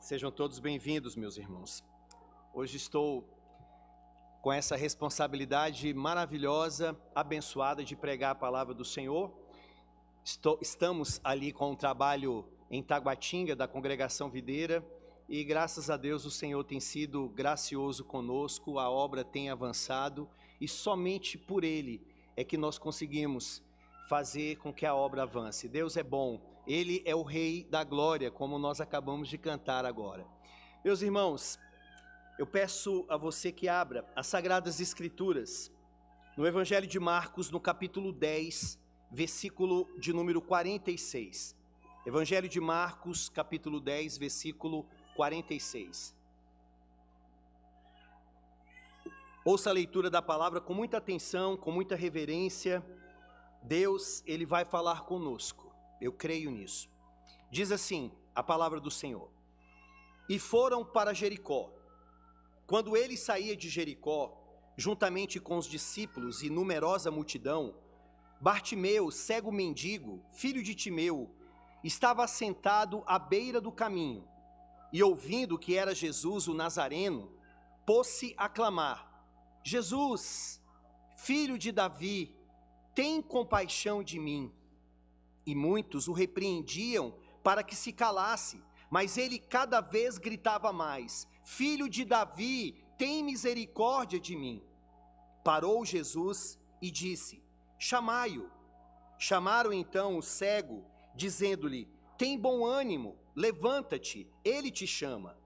Sejam todos bem-vindos, meus irmãos. Hoje estou com essa responsabilidade maravilhosa, abençoada de pregar a palavra do Senhor. Estamos ali com um trabalho em Taguatinga, da Congregação Videira, e graças a Deus o Senhor tem sido gracioso conosco, a obra tem avançado, e somente por Ele é que nós conseguimos fazer com que a obra avance. Deus é bom, Ele é o Rei da Glória, como nós acabamos de cantar agora. Meus irmãos, eu peço a você que abra as Sagradas Escrituras, no Evangelho de Marcos, no capítulo 10, versículo de número 46. Evangelho de Marcos, capítulo 10, versículo 46. Ouça a leitura da palavra com muita atenção, com muita reverência. Deus, Ele vai falar conosco, eu creio nisso. Diz assim a palavra do Senhor: E foram para Jericó. Quando ele saía de Jericó, juntamente com os discípulos e numerosa multidão, Bartimeu, cego mendigo, filho de Timeu, estava assentado à beira do caminho, e ouvindo que era Jesus o Nazareno, pôs-se a clamar: Jesus, filho de Davi, tem compaixão de mim. E muitos o repreendiam para que se calasse, mas ele cada vez gritava mais: Filho de Davi, tem misericórdia de mim. Parou Jesus e disse: Chamai-o. Chamaram então o cego, dizendo-lhe: Tem bom ânimo, levanta-te, ele te chama.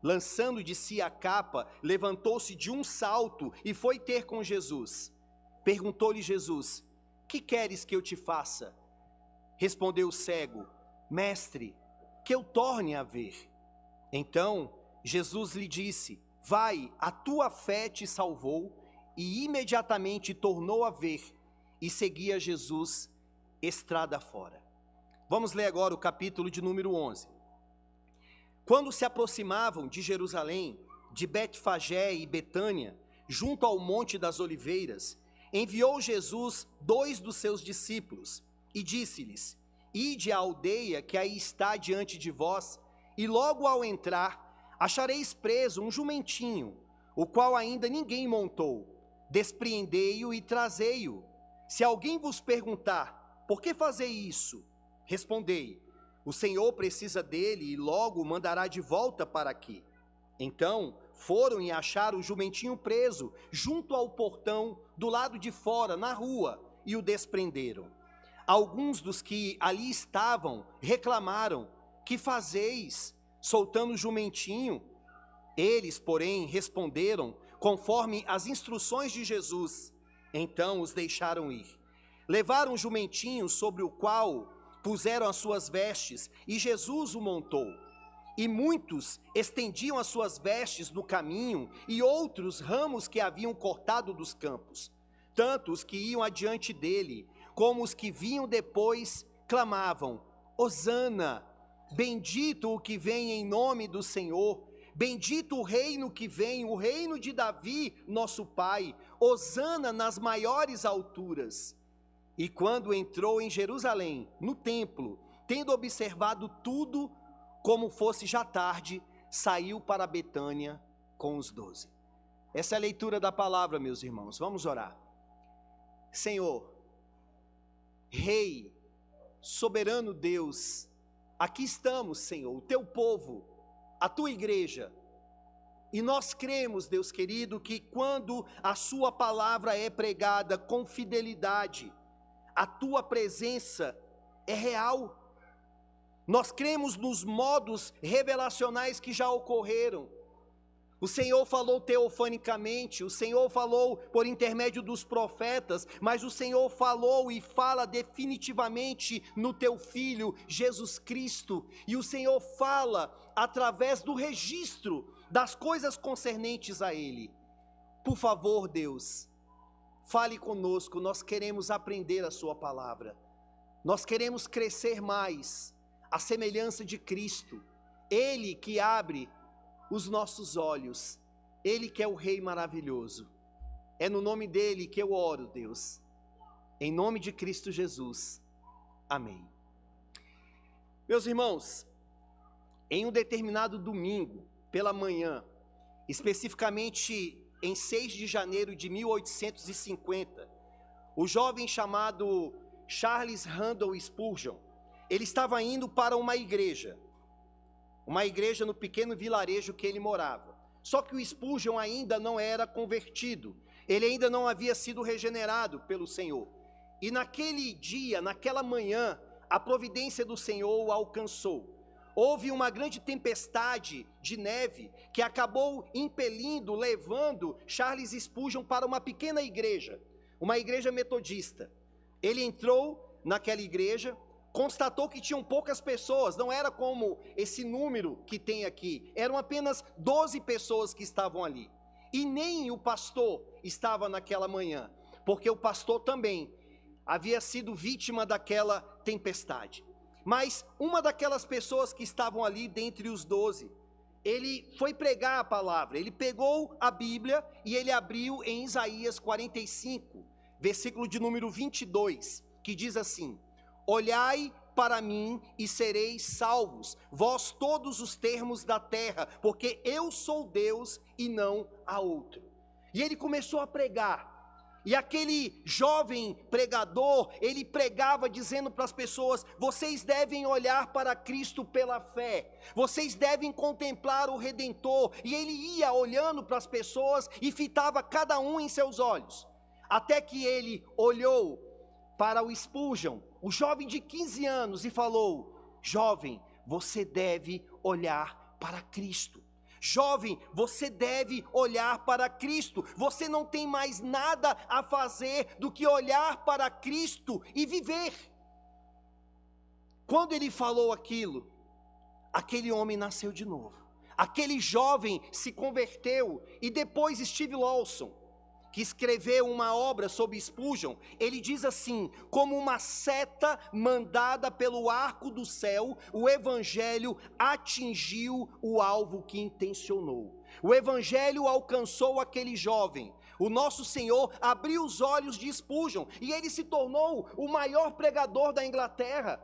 Lançando de si a capa, levantou-se de um salto e foi ter com Jesus. Perguntou-lhe Jesus: Que queres que eu te faça? Respondeu o cego: Mestre, que eu torne a ver. Então Jesus lhe disse: Vai, a tua fé te salvou. E imediatamente tornou a ver e seguia Jesus estrada fora. Vamos ler agora o capítulo de número 11. Quando se aproximavam de Jerusalém, de Betfagé e Betânia, junto ao Monte das Oliveiras, enviou Jesus 2 dos seus discípulos e disse-lhes: Ide à aldeia que aí está diante de vós, e logo ao entrar achareis preso um jumentinho, o qual ainda ninguém montou. Despreendei-o e trazei-o. Se alguém vos perguntar: Por que fazei isso? Respondei: O Senhor precisa dele e logo o mandará de volta para aqui. Então foram e acharam o jumentinho preso junto ao portão do lado de fora, na rua, e o desprenderam. Alguns dos que ali estavam reclamaram: Que fazeis, soltando o jumentinho? Eles, porém, responderam conforme as instruções de Jesus. Então os deixaram ir. Levaram o jumentinho, sobre o qual puseram as suas vestes, e Jesus o montou. E muitos estendiam as suas vestes no caminho, e outros ramos que haviam cortado dos campos. Tanto os que iam adiante dele, como os que vinham depois, clamavam: Hosana, bendito o que vem em nome do Senhor, bendito o reino que vem, o reino de Davi, nosso pai, hosana nas maiores alturas. E quando entrou em Jerusalém, no templo, tendo observado tudo, como fosse já tarde, saiu para Betânia com os 12. Essa é a leitura da palavra, meus irmãos. Vamos orar. Senhor, Rei, soberano Deus, aqui estamos, Senhor, o teu povo, a tua igreja, e nós cremos, Deus querido, que quando a sua palavra é pregada com fidelidade, a tua presença é real. Nós cremos nos modos revelacionais que já ocorreram. O Senhor falou teofanicamente, o Senhor falou por intermédio dos profetas, mas o Senhor falou e fala definitivamente no teu Filho, Jesus Cristo, e o Senhor fala através do registro das coisas concernentes a Ele. Por favor, Deus, fale conosco, nós queremos aprender a sua palavra, nós queremos crescer mais à semelhança de Cristo, Ele que abre os nossos olhos, Ele que é o Rei maravilhoso. É no nome dEle que eu oro, Deus, em nome de Cristo Jesus, amém. Meus irmãos, em um determinado domingo, pela manhã, especificamente em 6 de janeiro de 1850, o jovem chamado Charles Randall Spurgeon, ele estava indo para uma igreja no pequeno vilarejo que ele morava. Só que o Spurgeon ainda não era convertido, ele ainda não havia sido regenerado pelo Senhor. E naquele dia, naquela manhã, a providência do Senhor o alcançou. Houve uma grande tempestade de neve que acabou impelindo, levando Charles Spurgeon para uma pequena igreja, uma igreja metodista. Ele entrou naquela igreja, constatou que tinham poucas pessoas, não era como esse número que tem aqui, eram apenas 12 pessoas que estavam ali. E nem o pastor estava naquela manhã, porque o pastor também havia sido vítima daquela tempestade. Mas uma daquelas pessoas que estavam ali dentre os 12, ele foi pregar a palavra, ele pegou a Bíblia e ele abriu em Isaías 45, versículo de número 22, que diz assim: olhai para mim e sereis salvos, vós todos os termos da terra, porque eu sou Deus e não há outro. E ele começou a pregar. E aquele jovem pregador, ele pregava dizendo para as pessoas: vocês devem olhar para Cristo pela fé, vocês devem contemplar o Redentor. E ele ia olhando para as pessoas e fitava cada um em seus olhos, até que ele olhou para o Spurgeon, o jovem de 15 anos, e falou: jovem, você deve olhar para Cristo. Jovem, você deve olhar para Cristo. Você não tem mais nada a fazer do que olhar para Cristo e viver. Quando ele falou aquilo, aquele homem nasceu de novo. Aquele jovem se converteu. E depois Steve Lawson, que escreveu uma obra sobre Spurgeon, ele diz assim: como uma seta mandada pelo arco do céu, o evangelho atingiu o alvo que intencionou. O evangelho alcançou aquele jovem. O nosso Senhor abriu os olhos de Spurgeon e ele se tornou o maior pregador da Inglaterra.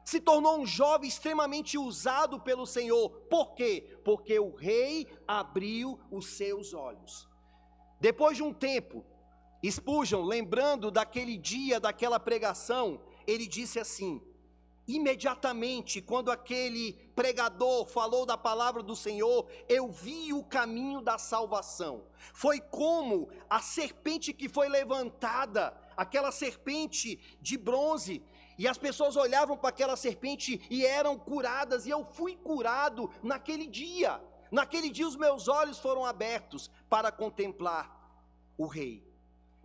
Se tornou um jovem extremamente usado pelo Senhor. Por quê? Porque o rei abriu os seus olhos. Depois de um tempo, Spurgeon, lembrando daquele dia, daquela pregação, ele disse assim: imediatamente, quando aquele pregador falou da palavra do Senhor, eu vi o caminho da salvação. Foi como a serpente que foi levantada, aquela serpente de bronze, e as pessoas olhavam para aquela serpente e eram curadas, e eu fui curado naquele dia. Naquele dia os meus olhos foram abertos para contemplar o rei.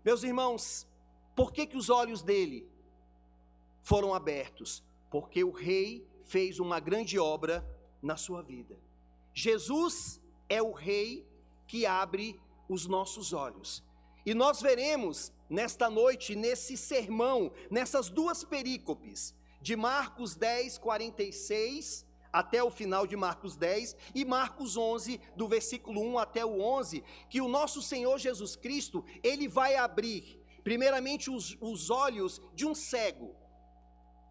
Meus irmãos, por que os olhos dele foram abertos? Porque o rei fez uma grande obra na sua vida. Jesus é o rei que abre os nossos olhos. E nós veremos nesta noite, nesse sermão, nessas duas perícopes, de Marcos 10, 46 até o final de Marcos 10, e Marcos 11, do versículo 1 até o 11, que o nosso Senhor Jesus Cristo, ele vai abrir, primeiramente, os olhos de um cego,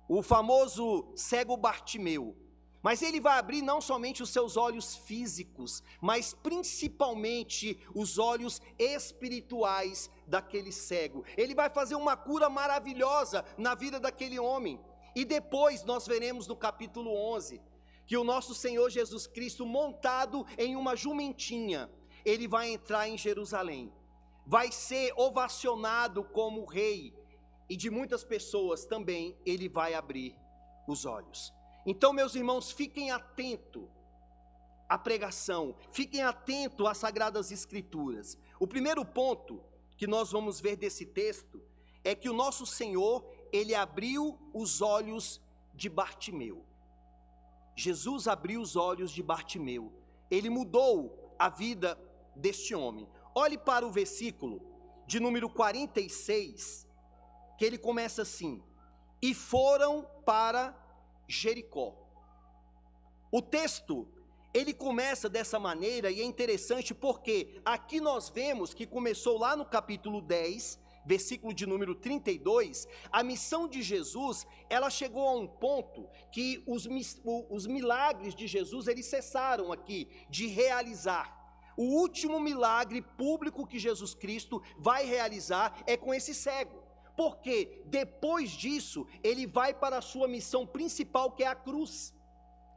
o famoso cego Bartimeu. Mas ele vai abrir não somente os seus olhos físicos, mas principalmente os olhos espirituais daquele cego. Ele vai fazer uma cura maravilhosa na vida daquele homem. E depois nós veremos no capítulo 11, que o nosso Senhor Jesus Cristo, montado em uma jumentinha, ele vai entrar em Jerusalém, vai ser ovacionado como rei, e de muitas pessoas também ele vai abrir os olhos. Então, meus irmãos, fiquem atentos à pregação, fiquem atentos às Sagradas Escrituras. O primeiro ponto que nós vamos ver desse texto é que o nosso Senhor, ele abriu os olhos de Bartimeu. Jesus abriu os olhos de Bartimeu, ele mudou a vida deste homem. Olhe para o versículo de número 46, que ele começa assim: e foram para Jericó. O texto, ele começa dessa maneira, e é interessante porque aqui nós vemos que começou lá no capítulo 10, versículo de número 32, a missão de Jesus, ela chegou a um ponto que os milagres de Jesus, eles cessaram aqui de realizar. O último milagre público que Jesus Cristo vai realizar é com esse cego. Porque depois disso, ele vai para a sua missão principal, que é a cruz.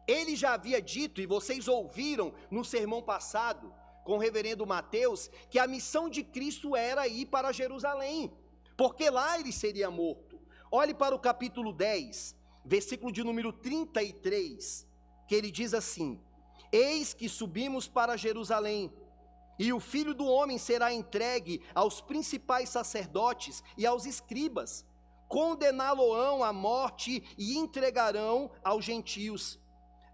Ele já havia dito, e vocês ouviram no sermão passado, com o reverendo Mateus, que a missão de Cristo era ir para Jerusalém, porque lá ele seria morto. Olhe para o capítulo 10, versículo de número 33, que ele diz assim: eis que subimos para Jerusalém, e o Filho do Homem será entregue aos principais sacerdotes e aos escribas, condená-lo-ão à morte e entregarão aos gentios.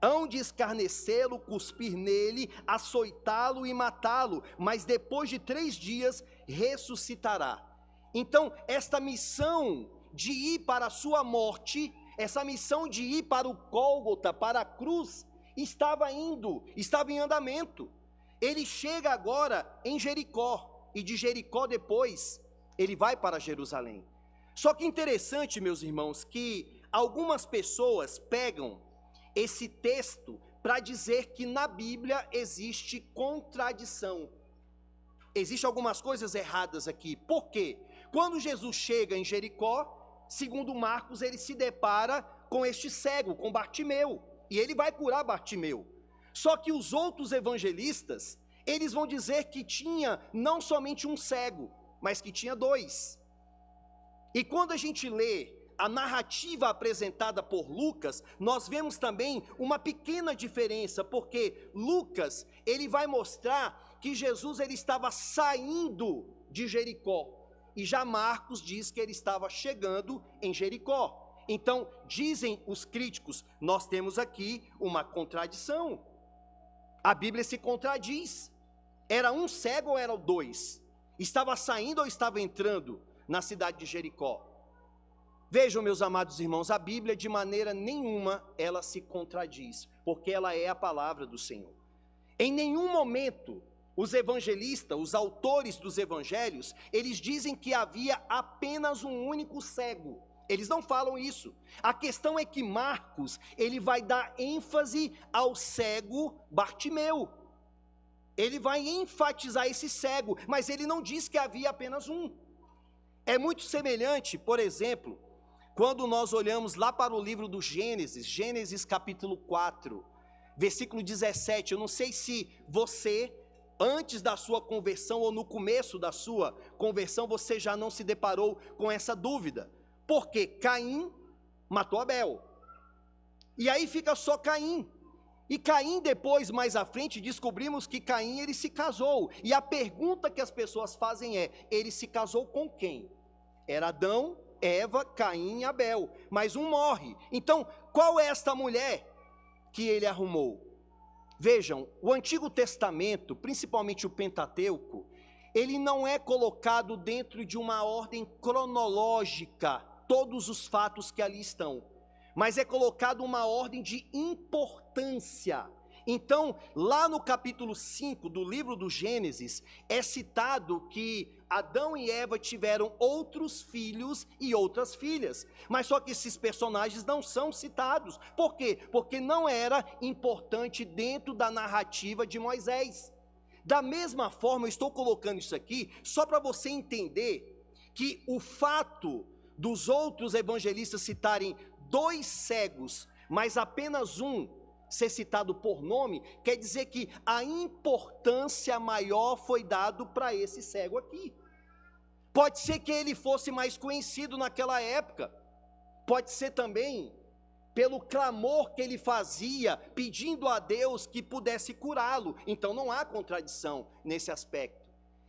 Hão de escarnecê-lo, cuspir nele, açoitá-lo e matá-lo, mas depois de 3 dias ressuscitará. Então, esta missão de ir para a sua morte, essa missão de ir para o Gólgota, para a cruz, estava em andamento. Ele chega agora em Jericó, e de Jericó depois, ele vai para Jerusalém. Só que interessante, meus irmãos, que algumas pessoas pegam esse texto para dizer que na Bíblia existe contradição. Existem algumas coisas erradas aqui. Por quê? Quando Jesus chega em Jericó, segundo Marcos, ele se depara com este cego, com Bartimeu, e ele vai curar Bartimeu. Só que os outros evangelistas, eles vão dizer que tinha não somente um cego, mas que tinha 2. E quando a gente lê a narrativa apresentada por Lucas, nós vemos também uma pequena diferença, porque Lucas, ele vai mostrar que Jesus ele estava saindo de Jericó, e já Marcos diz que ele estava chegando em Jericó. Então, dizem os críticos, nós temos aqui uma contradição. A Bíblia se contradiz. Era um cego ou eram 2? Estava saindo ou estava entrando na cidade de Jericó? Vejam, meus amados irmãos, a Bíblia de maneira nenhuma ela se contradiz, porque ela é a palavra do Senhor. Em nenhum momento os evangelistas, os autores dos evangelhos, eles dizem que havia apenas um único cego. Eles não falam isso. A questão é que Marcos, ele vai dar ênfase ao cego Bartimeu. Ele vai enfatizar esse cego, mas ele não diz que havia apenas um. É muito semelhante, por exemplo, quando nós olhamos lá para o livro do Gênesis, Gênesis capítulo 4, versículo 17, eu não sei se você, antes da sua conversão ou no começo da sua conversão, você já não se deparou com essa dúvida. Porque Caim matou Abel. E aí fica só Caim. E Caim depois, mais à frente, descobrimos que Caim ele se casou. E a pergunta que as pessoas fazem é, ele se casou com quem? Era Adão, Eva, Caim e Abel, mas um morre. Então, qual é esta mulher que ele arrumou? Vejam, o Antigo Testamento, principalmente o Pentateuco, ele não é colocado dentro de uma ordem cronológica, todos os fatos que ali estão, mas é colocado uma ordem de importância. Então, lá no capítulo 5 do livro do Gênesis, é citado que Adão e Eva tiveram outros filhos e outras filhas, mas só que esses personagens não são citados. Por quê? Porque não era importante dentro da narrativa de Moisés. Da mesma forma, eu estou colocando isso aqui só para você entender que o fato dos outros evangelistas citarem 2 cegos, mas apenas um ser citado por nome, quer dizer que a importância maior foi dado para esse cego aqui. Pode ser que ele fosse mais conhecido naquela época, pode ser também pelo clamor que ele fazia, pedindo a Deus que pudesse curá-lo. Então não há contradição nesse aspecto.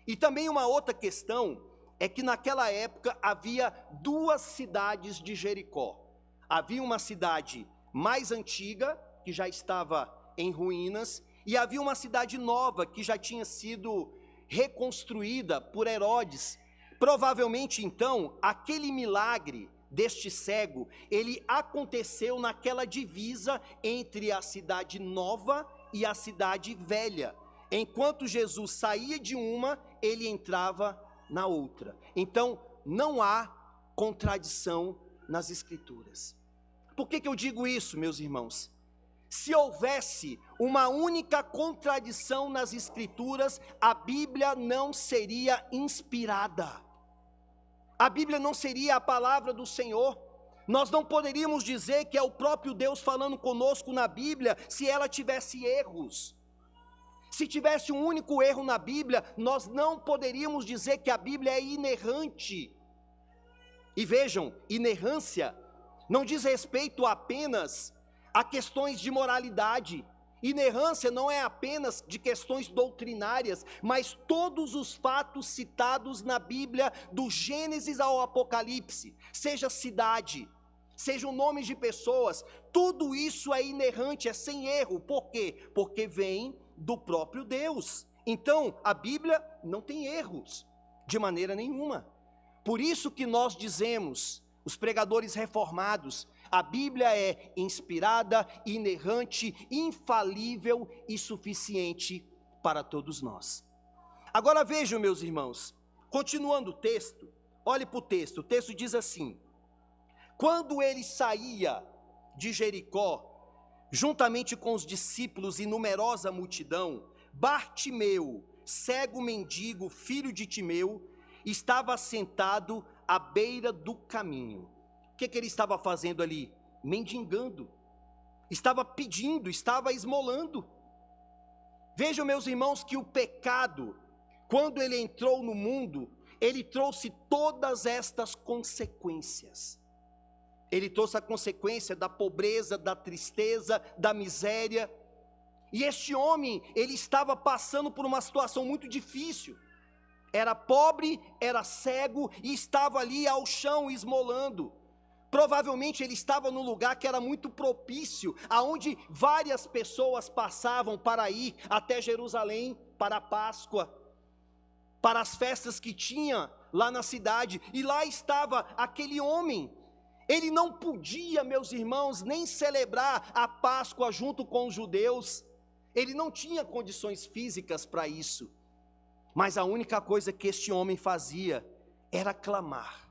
E também uma outra questão é que naquela época havia 2 cidades de Jericó. Havia uma cidade mais antiga, que já estava em ruínas, e havia uma cidade nova, que já tinha sido reconstruída por Herodes. Provavelmente, então, aquele milagre deste cego, ele aconteceu naquela divisa entre a cidade nova e a cidade velha. Enquanto Jesus saía de uma, ele entrava na outra. Então, não há contradição nas Escrituras. Por que eu digo isso, meus irmãos? Se houvesse uma única contradição nas Escrituras, a Bíblia não seria inspirada. A Bíblia não seria a palavra do Senhor. Nós não poderíamos dizer que é o próprio Deus falando conosco na Bíblia se ela tivesse erros. Se tivesse um único erro na Bíblia, nós não poderíamos dizer que a Bíblia é inerrante. E vejam, inerrância não diz respeito apenas a questões de moralidade. Inerrância não é apenas de questões doutrinárias, mas todos os fatos citados na Bíblia, do Gênesis ao Apocalipse, seja cidade, sejam nomes de pessoas, tudo isso é inerrante, é sem erro. Por quê? Porque vem do próprio Deus. Então, a Bíblia não tem erros, de maneira nenhuma. Por isso que nós dizemos, os pregadores reformados, a Bíblia é inspirada, inerrante, infalível e suficiente para todos nós. Agora vejam, meus irmãos, continuando o texto, olhe para o texto diz assim: quando ele saía de Jericó, juntamente com os discípulos e numerosa multidão, Bartimeu, cego mendigo, filho de Timeu, estava sentado à beira do caminho. O que ele estava fazendo ali? Mendigando, estava pedindo, estava esmolando. Vejam, meus irmãos, que o pecado, quando ele entrou no mundo, ele trouxe todas estas consequências. Ele trouxe a consequência da pobreza, da tristeza, da miséria. E este homem, ele estava passando por uma situação muito difícil. Era pobre, era cego e estava ali ao chão esmolando. Provavelmente ele estava num lugar que era muito propício, aonde várias pessoas passavam para ir até Jerusalém para a Páscoa, para as festas que tinha lá na cidade. E lá estava aquele homem. Ele não podia, meus irmãos, nem celebrar a Páscoa junto com os judeus. Ele não tinha condições físicas para isso. Mas a única coisa que este homem fazia era clamar.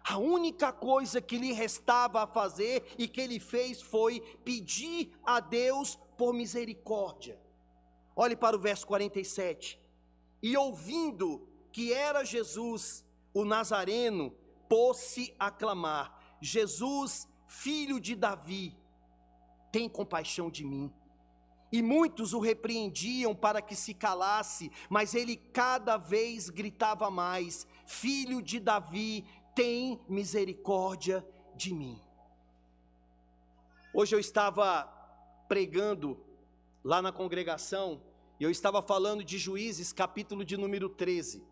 A única coisa que lhe restava a fazer e que ele fez foi pedir a Deus por misericórdia. Olhe para o verso 47. E ouvindo que era Jesus, o Nazareno, pôs-se a clamar: Jesus, filho de Davi, tem compaixão de mim. E muitos o repreendiam para que se calasse, mas ele cada vez gritava mais: Filho de Davi, tem misericórdia de mim. Hoje eu estava pregando lá na congregação, e eu estava falando de Juízes, capítulo de número 13.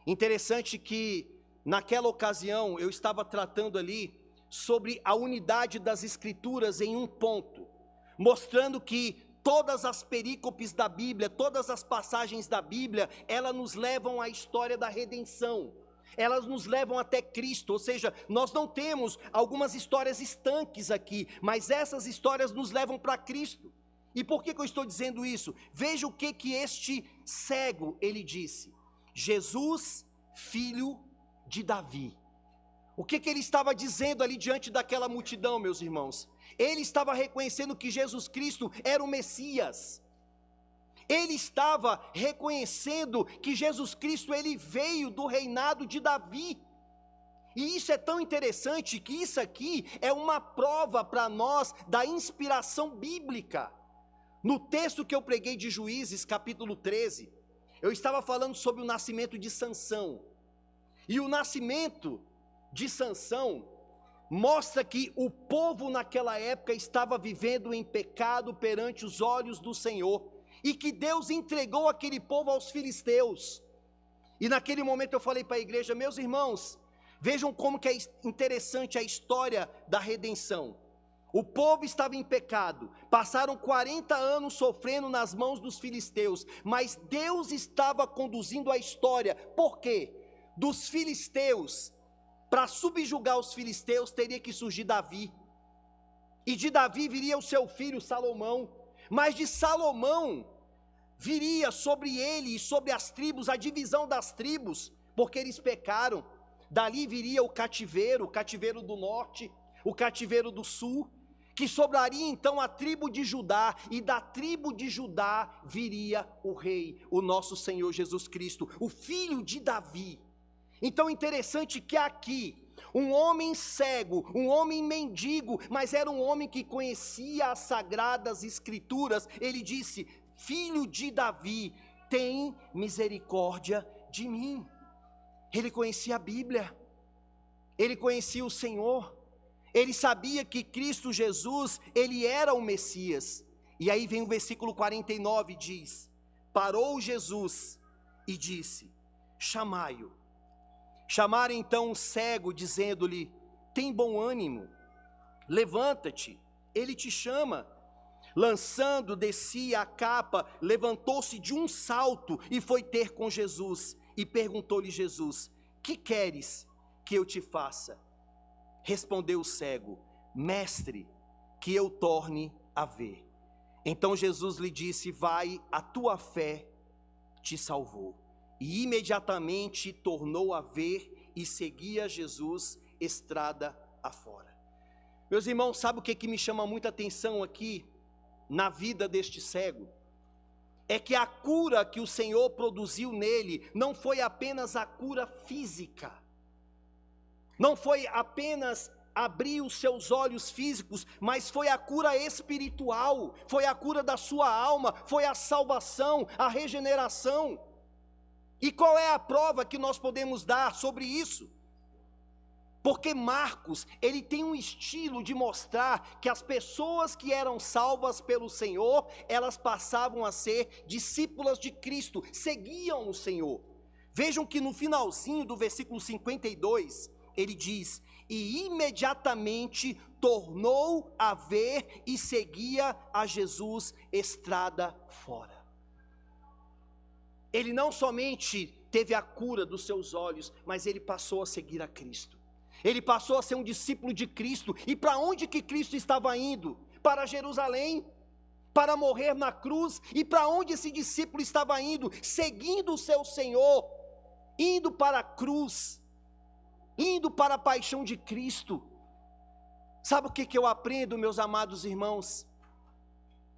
Interessante que naquela ocasião eu estava tratando ali sobre a unidade das Escrituras em um ponto, mostrando que todas as perícopes da Bíblia, todas as passagens da Bíblia, elas nos levam à história da redenção. Elas nos levam até Cristo, ou seja, nós não temos algumas histórias estanques aqui, mas essas histórias nos levam para Cristo. E por que eu estou dizendo isso? Veja o que este cego, ele disse: Jesus, filho de Davi. O que ele estava dizendo ali diante daquela multidão, meus irmãos? Ele estava reconhecendo que Jesus Cristo era o Messias. Ele estava reconhecendo que Jesus Cristo, ele veio do reinado de Davi. E isso é tão interessante que isso aqui é uma prova para nós da inspiração bíblica. No texto que eu preguei de Juízes, capítulo 13, eu estava falando sobre o nascimento de Sansão. E o nascimento de Sansão mostra que o povo naquela época estava vivendo em pecado perante os olhos do Senhor. E que Deus entregou aquele povo aos filisteus. E naquele momento eu falei para a igreja: meus irmãos, vejam como que é interessante a história da redenção. O povo estava em pecado, passaram 40 anos sofrendo nas mãos dos filisteus, mas Deus estava conduzindo a história. Por quê? Dos filisteus, para subjugar os filisteus, teria que surgir Davi. E de Davi viria o seu filho Salomão. Mas de Salomão viria sobre ele e sobre as tribos a divisão das tribos, porque eles pecaram. dali viria o cativeiro do norte, o cativeiro do sul, que sobraria então a tribo de Judá, e da tribo de Judá viria o rei, o nosso Senhor Jesus Cristo, o filho de Davi. Então interessante que aqui, um homem cego, um homem mendigo, mas era um homem que conhecia as sagradas escrituras, ele disse: filho de Davi, tem misericórdia de mim. Ele conhecia a Bíblia, ele conhecia o Senhor, ele sabia que Cristo Jesus, ele era o Messias. E aí vem o versículo 49, diz: parou Jesus e disse: chamai-o. Chamaram então o cego, dizendo-lhe: tem bom ânimo, levanta-te, ele te chama. Lançando de si a capa, levantou-se de um salto e foi ter com Jesus. E perguntou-lhe Jesus: que queres que eu te faça? Respondeu o cego: mestre, que eu torne a ver. Então Jesus lhe disse: vai, a tua fé te salvou. E imediatamente tornou a ver e seguia Jesus estrada afora. Meus irmãos, sabe o que me chama muita atenção aqui na vida deste cego? É que a cura que o Senhor produziu nele não foi apenas a cura física, não foi apenas abrir os seus olhos físicos, mas foi a cura espiritual, foi a cura da sua alma, foi a salvação, a regeneração. E qual é a prova que nós podemos dar sobre isso? Porque Marcos, ele tem um estilo de mostrar que as pessoas que eram salvas pelo Senhor, elas passavam a ser discípulas de Cristo, seguiam o Senhor. Vejam que no finalzinho do versículo 52, ele diz: e imediatamente tornou a ver e seguia a Jesus estrada fora. Ele não somente teve a cura dos seus olhos, mas ele passou a seguir a Cristo. Ele passou a ser um discípulo de Cristo. E para onde que Cristo estava indo? Para Jerusalém, para morrer na cruz. E para onde esse discípulo estava indo? Seguindo o seu Senhor, indo para a cruz, indo para a paixão de Cristo. Sabe o que eu aprendo, meus amados irmãos?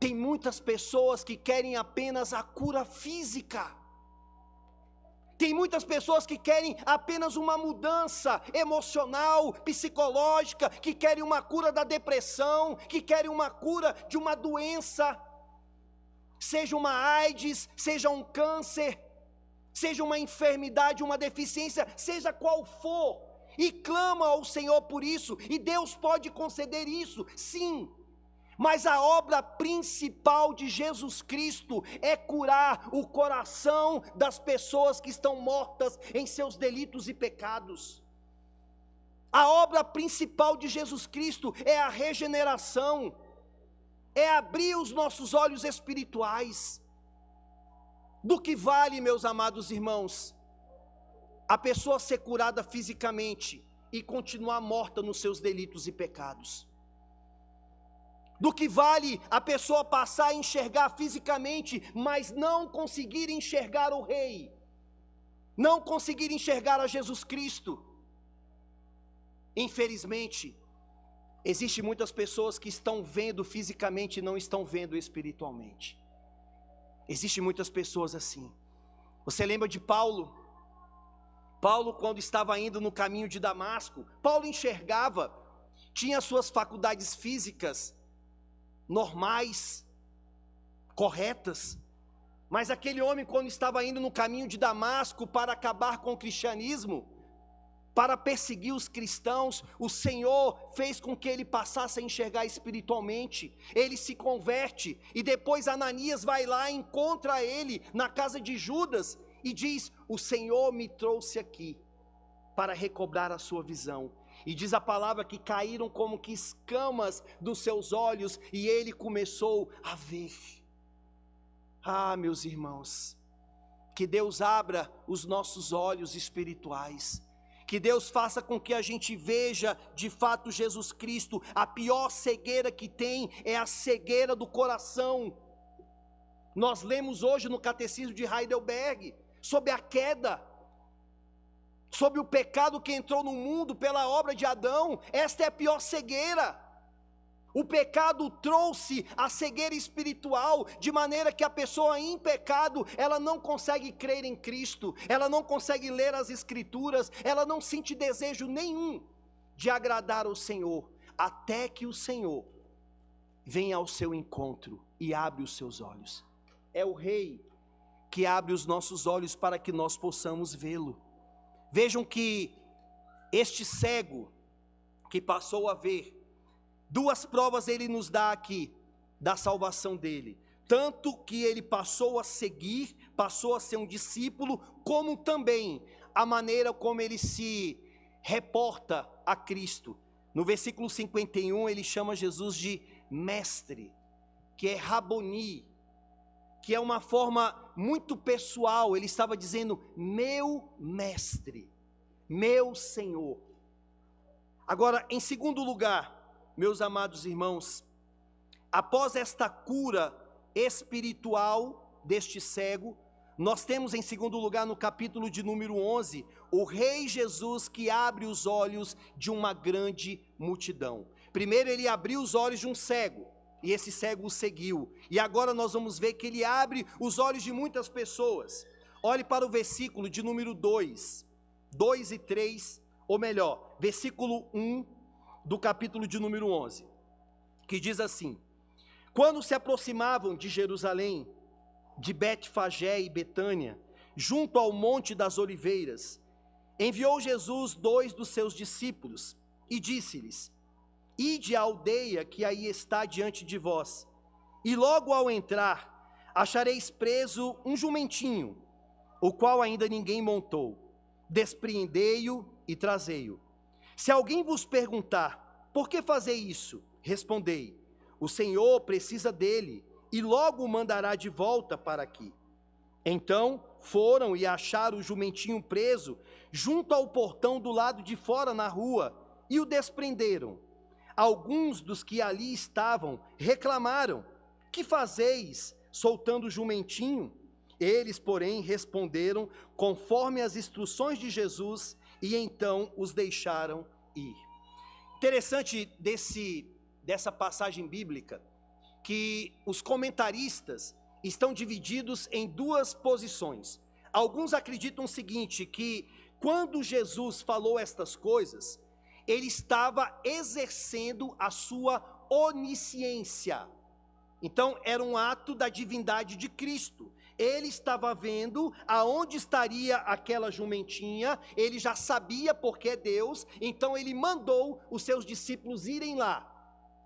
Tem muitas pessoas que querem apenas a cura física. Tem muitas pessoas que querem apenas uma mudança emocional, psicológica, que querem uma cura da depressão, que querem uma cura de uma doença, seja uma AIDS, seja um câncer, seja uma enfermidade, uma deficiência, seja qual for, e clama ao Senhor por isso, e Deus pode conceder isso, sim. Mas a obra principal de Jesus Cristo é curar o coração das pessoas que estão mortas em seus delitos e pecados. A obra principal de Jesus Cristo é a regeneração, é abrir os nossos olhos espirituais. Do que vale, meus amados irmãos, a pessoa ser curada fisicamente e continuar morta nos seus delitos e pecados? Do que vale a pessoa passar a enxergar fisicamente, mas não conseguir enxergar o Rei, não conseguir enxergar a Jesus Cristo? Infelizmente, existem muitas pessoas que estão vendo fisicamente e não estão vendo espiritualmente. Existem muitas pessoas assim. Você lembra de Paulo? Paulo, quando estava indo no caminho de Damasco, Paulo enxergava, tinha suas faculdades físicas normais, corretas, mas aquele homem, quando estava indo no caminho de Damasco para acabar com o cristianismo, para perseguir os cristãos, o Senhor fez com que ele passasse a enxergar espiritualmente. Ele se converte, e depois Ananias vai lá e encontra ele na casa de Judas, e diz: o Senhor me trouxe aqui para recobrar a sua visão. E diz a palavra que caíram como que escamas dos seus olhos, e ele começou a ver. Ah, meus irmãos, que Deus abra os nossos olhos espirituais, que Deus faça com que a gente veja de fato Jesus Cristo. A pior cegueira que tem é a cegueira do coração. Nós lemos hoje no Catecismo de Heidelberg sobre a queda. sobre o pecado que entrou no mundo pela obra de Adão. Esta é a pior cegueira. O pecado trouxe a cegueira espiritual, de maneira que a pessoa em pecado, ela não consegue crer em Cristo, ela não consegue ler as Escrituras, ela não sente desejo nenhum de agradar ao Senhor, até que o Senhor venha ao seu encontro e abre os seus olhos. É o Rei que abre os nossos olhos para que nós possamos vê-lo. Vejam que este cego que passou a ver, duas provas ele nos dá aqui da salvação dele. Tanto que ele passou a seguir, passou a ser um discípulo, como também a maneira como ele se reporta a Cristo. No versículo 51 ele chama Jesus de mestre, que é Raboni, que é uma forma muito pessoal. Ele estava dizendo, meu mestre, meu Senhor. Agora, em segundo lugar, meus amados irmãos, após esta cura espiritual deste cego, nós temos em segundo lugar no capítulo de número 11, o Rei Jesus que abre os olhos de uma grande multidão. Primeiro ele abriu os olhos de um cego, e esse cego o seguiu. E agora nós vamos ver que ele abre os olhos de muitas pessoas. Olhe para o versículo de número 2 e 3, ou melhor, versículo 1, do capítulo de número 11, que diz assim: quando se aproximavam de Jerusalém, de Betfagé e Betânia, junto ao Monte das Oliveiras, enviou Jesus 2 dos seus discípulos e disse-lhes: ide à aldeia que aí está diante de vós, e logo ao entrar, achareis preso um jumentinho, o qual ainda ninguém montou. Despreendei-o e trazei-o. Se alguém vos perguntar, por que fazer isso? Respondei, o Senhor precisa dele, e logo o mandará de volta para aqui. Então foram e acharam o jumentinho preso, junto ao portão do lado de fora na rua, e o desprenderam. Alguns dos que ali estavam reclamaram, que fazeis soltando o jumentinho? Eles, porém, responderam conforme as instruções de Jesus, e então os deixaram ir. Interessante dessa passagem bíblica, que os comentaristas estão divididos em duas posições. Alguns acreditam o seguinte, que quando Jesus falou estas coisas, ele estava exercendo a sua onisciência. Então era um ato da divindade de Cristo. Ele estava vendo aonde estaria aquela jumentinha, ele já sabia porque é Deus, então ele mandou os seus discípulos irem lá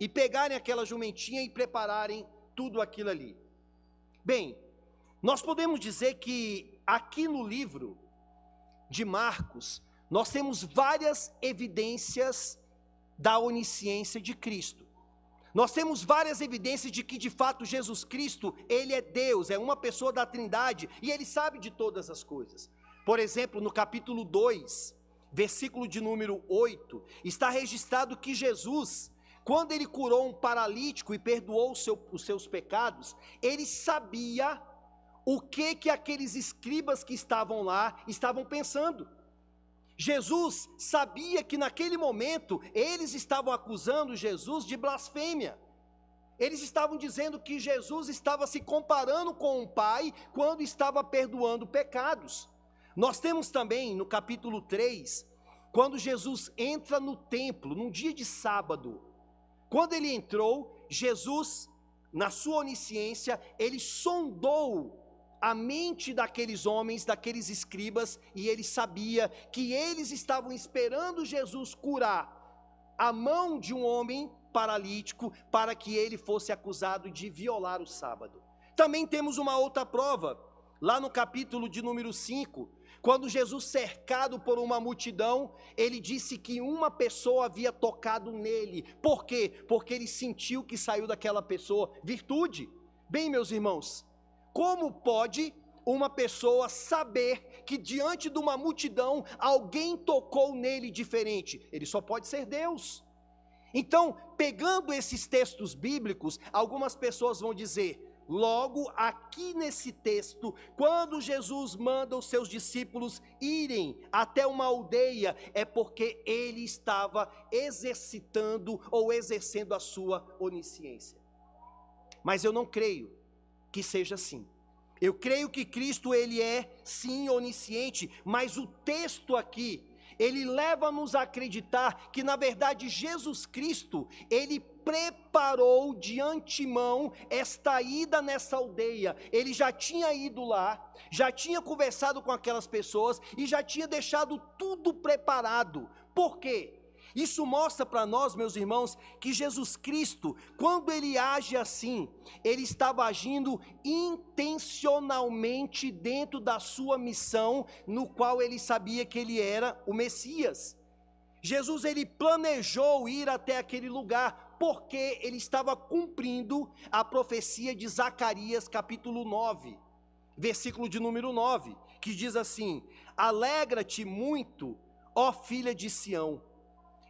e pegarem aquela jumentinha e prepararem tudo aquilo ali. Bem, nós podemos dizer que aqui no livro de Marcos, nós temos várias evidências da onisciência de Cristo. Nós temos várias evidências de que de fato Jesus Cristo, ele é Deus, é uma pessoa da Trindade e ele sabe de todas as coisas. Por exemplo, no capítulo 2, versículo de número 8, está registrado que Jesus, quando ele curou um paralítico e perdoou os seus pecados, ele sabia o que aqueles escribas que estavam lá estavam pensando. Jesus sabia que naquele momento eles estavam acusando Jesus de blasfêmia. Eles estavam dizendo que Jesus estava se comparando com o Pai quando estava perdoando pecados. Nós temos também no capítulo 3, quando Jesus entra no templo, num dia de sábado. Quando ele entrou, Jesus, na sua onisciência, ele sondou a mente daqueles homens, daqueles escribas, e ele sabia que eles estavam esperando Jesus curar a mão de um homem paralítico para que ele fosse acusado de violar o sábado. Também temos uma outra prova, lá no capítulo de número 5, quando Jesus, cercado por uma multidão, ele disse que uma pessoa havia tocado nele. Por quê? Porque ele sentiu que saiu daquela pessoa virtude. Bem, meus irmãos, como pode uma pessoa saber que diante de uma multidão alguém tocou nele diferente? Ele só pode ser Deus. Então, pegando esses textos bíblicos, algumas pessoas vão dizer: Logo, aqui nesse texto, quando Jesus manda os seus discípulos irem até uma aldeia, é porque ele estava exercitando ou exercendo a sua onisciência. Mas eu não creio que seja assim. Eu creio que Cristo, ele é sim onisciente, mas o texto aqui, ele leva-nos a acreditar que na verdade Jesus Cristo, ele preparou de antemão esta ida nessa aldeia. Ele já tinha ido lá, já tinha conversado com aquelas pessoas e já tinha deixado tudo preparado. Por quê? Isso mostra para nós, meus irmãos, que Jesus Cristo, quando ele age assim, ele estava agindo intencionalmente dentro da sua missão, no qual ele sabia que ele era o Messias. Jesus, ele planejou ir até aquele lugar, porque ele estava cumprindo a profecia de Zacarias capítulo 9, versículo de número 9, que diz assim: alegra-te muito, ó filha de Sião,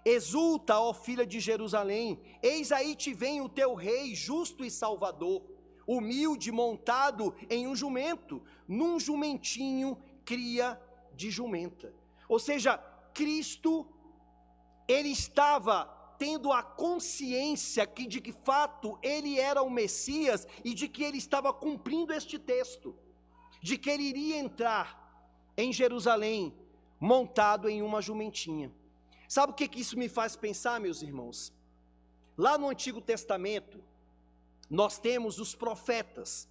exulta, ó filha de Jerusalém, eis aí te vem o teu rei, justo e salvador, humilde, montado em um jumento, num jumentinho, cria de jumenta. Ou seja, Cristo, ele estava tendo a consciência de que fato ele era o Messias e de que ele estava cumprindo este texto, de que ele iria entrar em Jerusalém montado em uma jumentinha. Sabe o que isso me faz pensar, meus irmãos? Lá no Antigo Testamento, nós temos os profetas,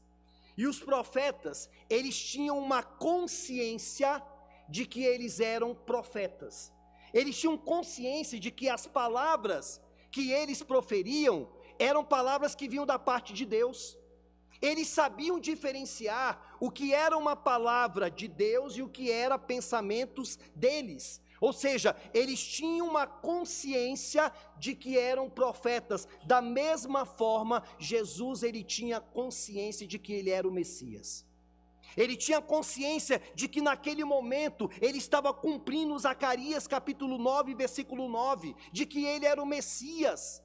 e os profetas, eles tinham uma consciência de que eles eram profetas. Eles tinham consciência de que as palavras que eles proferiam eram palavras que vinham da parte de Deus. Eles sabiam diferenciar o que era uma palavra de Deus e o que era pensamentos deles. Ou seja, eles tinham uma consciência de que eram profetas. Da mesma forma, Jesus, ele tinha consciência de que ele era o Messias. Ele tinha consciência de que naquele momento ele estava cumprindo Zacarias capítulo 9, versículo 9, de que ele era o Messias.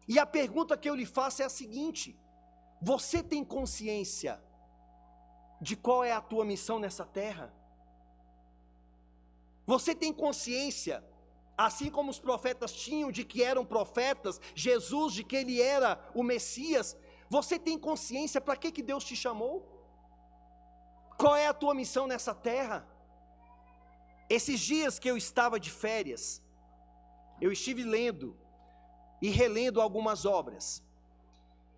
E a pergunta que eu lhe faço é a seguinte: você tem consciência de qual é a tua missão nessa terra? Você tem consciência, assim como os profetas tinham de que eram profetas, Jesus de que ele era o Messias, você tem consciência para que Deus te chamou? Qual é a tua missão nessa terra? Esses dias que eu estava de férias, eu estive lendo e relendo algumas obras.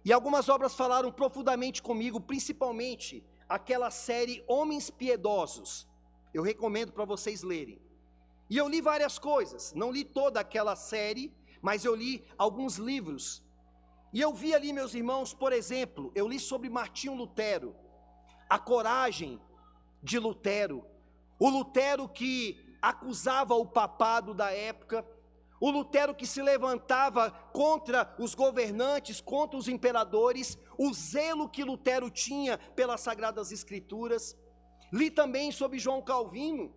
E algumas obras falaram profundamente comigo, principalmente aquela série Homens Piedosos. Eu recomendo para vocês lerem. E eu li várias coisas, não li toda aquela série, mas eu li alguns livros. E eu vi ali, meus irmãos, por exemplo, eu li sobre Martinho Lutero, a coragem de Lutero, o Lutero que acusava o papado da época, o Lutero que se levantava contra os governantes, contra os imperadores, o zelo que Lutero tinha pelas Sagradas Escrituras. Li também sobre João Calvino,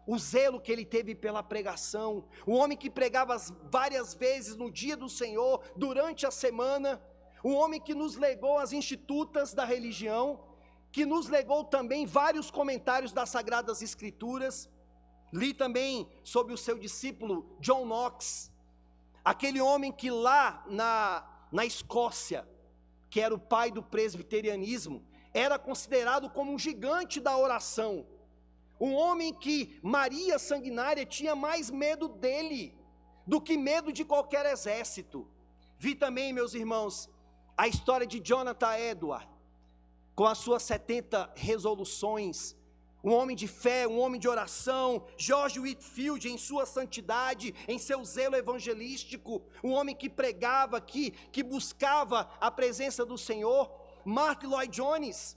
o zelo que ele teve pela pregação, o homem que pregava várias vezes no dia do Senhor, durante a semana, o homem que nos legou as institutas da religião, que nos legou também vários comentários das Sagradas Escrituras. Li também sobre o seu discípulo John Knox, aquele homem que lá na Escócia, que era o pai do presbiterianismo, era considerado como um gigante da oração, um homem que Maria Sanguinária tinha mais medo dele, do que medo de qualquer exército. Vi também, meus irmãos, a história de Jonathan Edwards, com as suas 70 resoluções, um homem de fé, um homem de oração. George Whitefield, em sua santidade, em seu zelo evangelístico, um homem que pregava, que buscava a presença do Senhor. Martyn Lloyd-Jones,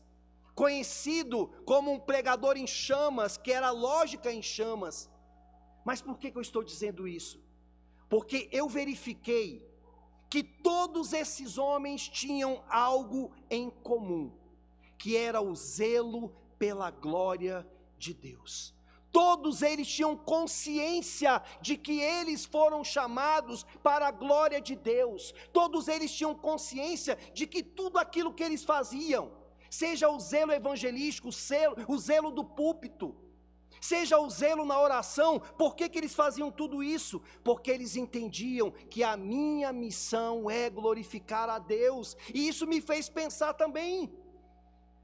conhecido como um pregador em chamas, que era lógica em chamas. Mas por que eu estou dizendo isso? Porque eu verifiquei que todos esses homens tinham algo em comum, que era o zelo pela glória de Deus. Todos eles tinham consciência de que eles foram chamados para a glória de Deus. Todos eles tinham consciência de que tudo aquilo que eles faziam, seja o zelo evangelístico, o zelo do púlpito, seja o zelo na oração, por que eles faziam tudo isso? Porque eles entendiam que a minha missão é glorificar a Deus. E isso me fez pensar também.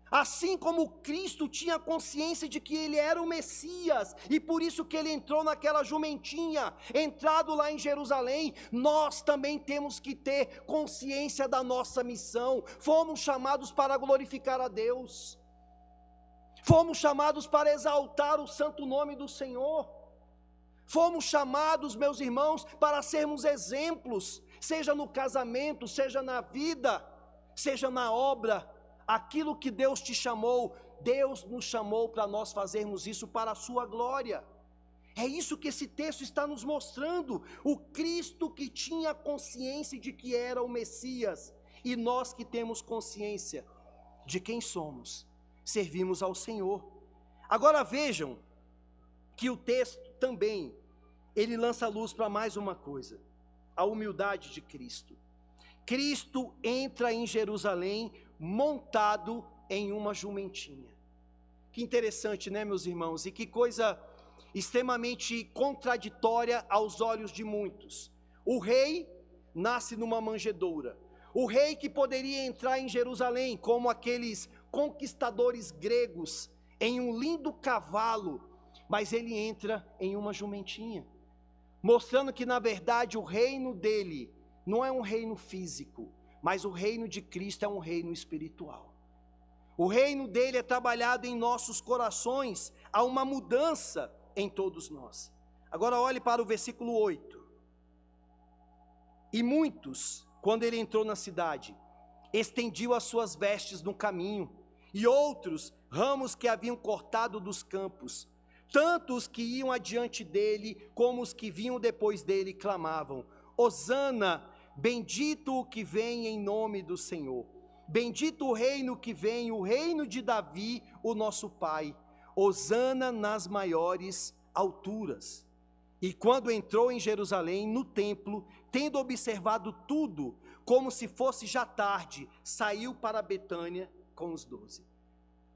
Assim como Cristo tinha consciência de que ele era o Messias, e por isso que ele entrou naquela jumentinha, entrado lá em Jerusalém, nós também temos que ter consciência da nossa missão. Fomos chamados para glorificar a Deus, fomos chamados para exaltar o santo nome do Senhor, fomos chamados, meus irmãos, para sermos exemplos, seja no casamento, seja na vida, seja na obra. Aquilo que Deus te chamou, Deus nos chamou para nós fazermos isso para a sua glória. É isso que esse texto está nos mostrando. O Cristo que tinha consciência de que era o Messias, e nós que temos consciência de quem somos, servimos ao Senhor. Agora vejam que o texto também, ele lança luz para mais uma coisa: a humildade de Cristo. Cristo entra em Jerusalém montado em uma jumentinha. Que interessante, né, meus irmãos? E que coisa extremamente contraditória aos olhos de muitos. O rei nasce numa manjedoura. O rei que poderia entrar em Jerusalém como aqueles conquistadores gregos em um lindo cavalo, mas ele entra em uma jumentinha, mostrando que na verdade o reino dele não é um reino físico, mas o reino de Cristo é um reino espiritual. O reino dele é trabalhado em nossos corações, há uma mudança em todos nós. Agora olhe para o versículo 8. E muitos, quando ele entrou na cidade, estendiam as suas vestes no caminho, e outros, ramos que haviam cortado dos campos. Tanto os que iam adiante dele, como os que vinham depois dele, clamavam: Hosana, bendito o que vem em nome do Senhor. Bendito o reino que vem, o reino de Davi, o nosso pai. Hosana nas maiores alturas. E quando entrou em Jerusalém, no templo, tendo observado tudo, como se fosse já tarde, saiu para Betânia com os 12.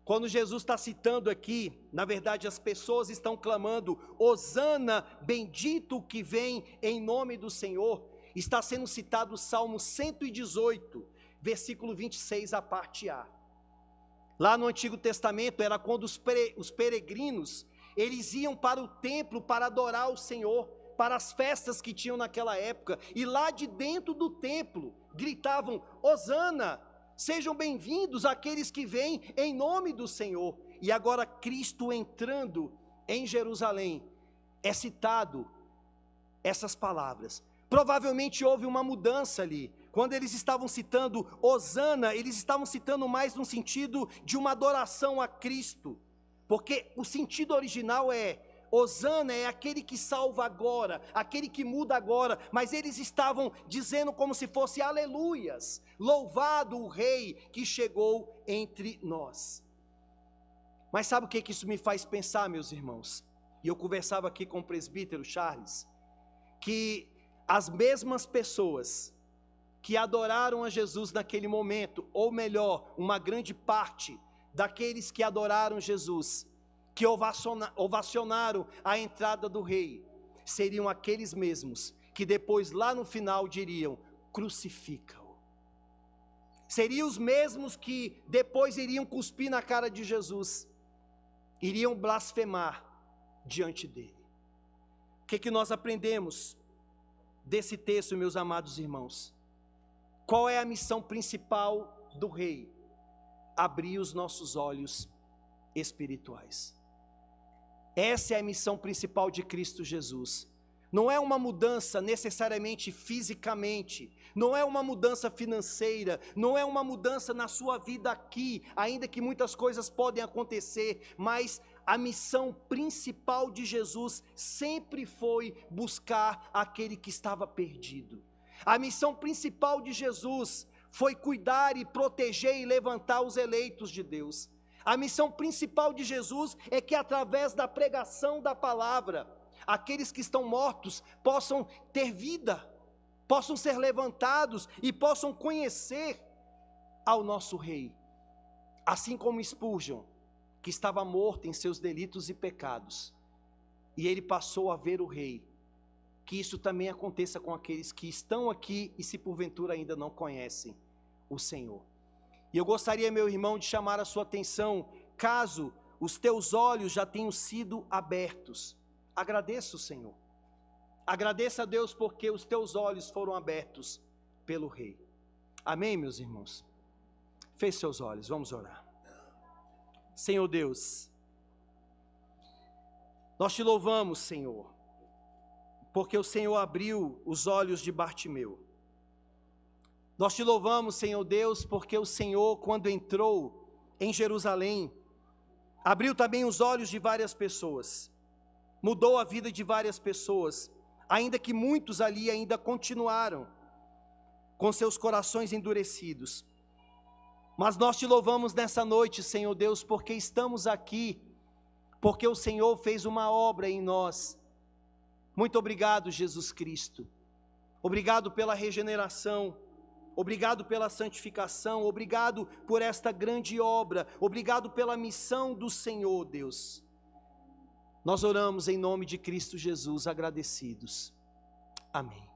Quando Jesus está citando aqui, na verdade as pessoas estão clamando: Hosana, bendito o que vem em nome do Senhor. Está sendo citado o Salmo 118, versículo 26, a parte A. Lá no Antigo Testamento era quando os peregrinos, eles iam para o templo para adorar o Senhor, para as festas que tinham naquela época, e lá de dentro do templo gritavam: Hosana, sejam bem-vindos aqueles que vêm em nome do Senhor. E agora Cristo entrando em Jerusalém, é citado essas palavras. Provavelmente houve uma mudança ali. Quando eles estavam citando Hosana, eles estavam citando mais no sentido de uma adoração a Cristo, porque o sentido original é: Hosana é aquele que salva agora, aquele que muda agora, mas eles estavam dizendo como se fosse aleluias, louvado o rei que chegou entre nós. Mas sabe o que isso me faz pensar, meus irmãos? E eu conversava aqui com o presbítero Charles, que as mesmas pessoas que adoraram a Jesus naquele momento, ou melhor, uma grande parte daqueles que adoraram Jesus, que ovacionaram a entrada do rei, seriam aqueles mesmos que depois lá no final diriam: crucifica-o. Seriam os mesmos que depois iriam cuspir na cara de Jesus, iriam blasfemar diante dele. O que nós aprendemos desse texto, meus amados irmãos? Qual é a missão principal do rei? Abrir os nossos olhos espirituais. Essa é a missão principal de Cristo Jesus. Não é uma mudança necessariamente fisicamente, não é uma mudança financeira, não é uma mudança na sua vida aqui, ainda que muitas coisas podem acontecer, mas a missão principal de Jesus sempre foi buscar aquele que estava perdido. A missão principal de Jesus foi cuidar e proteger e levantar os eleitos de Deus. A missão principal de Jesus é que através da pregação da palavra, aqueles que estão mortos possam ter vida, possam ser levantados e possam conhecer ao nosso Rei. Assim como Spurgeon, que estava morto em seus delitos e pecados, e ele passou a ver o Rei. Que isso também aconteça com aqueles que estão aqui e se porventura ainda não conhecem o Senhor. E eu gostaria, meu irmão, de chamar a sua atenção, caso os teus olhos já tenham sido abertos. Agradeça o Senhor. Agradeça a Deus porque os teus olhos foram abertos pelo Rei. Amém, meus irmãos? Feche seus olhos, vamos orar. Senhor Deus, nós te louvamos, Senhor, porque o Senhor abriu os olhos de Bartimeu. Nós te louvamos, Senhor Deus, porque o Senhor, quando entrou em Jerusalém, abriu também os olhos de várias pessoas, mudou a vida de várias pessoas, ainda que muitos ali ainda continuaram com seus corações endurecidos. Mas nós te louvamos nessa noite, Senhor Deus, porque estamos aqui, porque o Senhor fez uma obra em nós. Muito obrigado, Jesus Cristo. Obrigado pela regeneração. Obrigado pela santificação, obrigado por esta grande obra, obrigado pela missão do Senhor, Deus. Nós oramos em nome de Cristo Jesus, agradecidos. Amém.